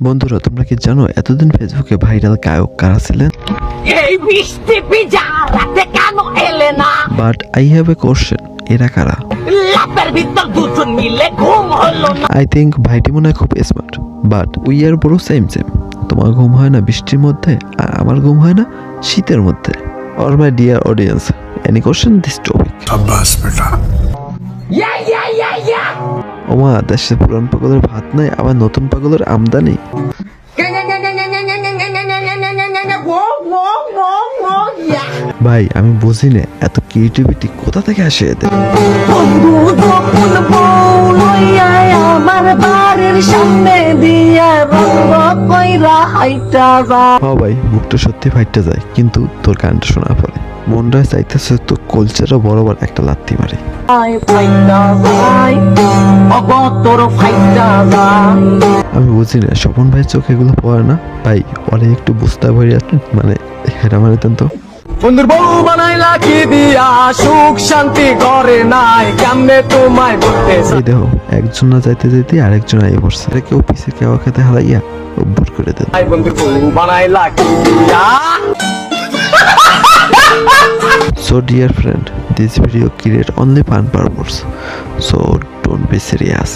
বন্ধুরা, তোমরা কি জানো এতদিন ফেসবুকে ভাইরাল গায়ক কারা ছিলেন? এই বৃষ্টি ভিজা রাতে কেন এলে না? But I have a question, এরা কারা? ল্যাপের ভিতর দুজন মিলে ঘুম হলো না। আই থিঙ্ক ভাইটি মনে হয় খুব স্মার্ট, বাট উই আর বড় সেম সেম। তোমার ঘুম হয় না বৃষ্টির মধ্যে, আর আমার ঘুম হয় না শীতের মধ্যে। Or my dear audience, any question this topic? शाबाश बेटा। ইয়া ওমা, দেশে পুরান পাগলের ভাত নাই, আবার নতুন পাগলের আমদানি। ভাই আমি বুঝি না এত ক্রিয়েটিভিটি কোথা থেকে আসে এদের। বন্ধু যখন বউ লইয়া আমার বাড়ির সামনে দিয়া রঙ্গ কইরা হাইটা যা। ভাই বুকটা সত্যি ফাইটটা যায়, কিন্তু তোর গানটা শোনার পরে মনটা চাইতেছে তো কলচারও বরাবর একটা লাত্তি মারে। ফাইটা যাই অগতর ফাইটা যাই। আমি বুঝি না স্বপন ভাই চোখে এগুলো পড়ে না। ভাই ওরে একটু বুঝতে পারি, মানে হেরা মারে দেন তো। বন্ধুর বউ বানাইলা কি দিয়া, সুখ শান্তি ঘরে নাই, কেমনে তোমায় বলতে এই দেখো, একজন না যাইতে যাইতে আরেকজন আইয়ে পড়ছে। এটা কেউ পিছে কেউ খেতে হারাইয়া বুট করে দেন। চাই। বন্ধুর বউ বানাইলা কি দিয়া। So dear friend, this video create only fun purpose, so don't be serious.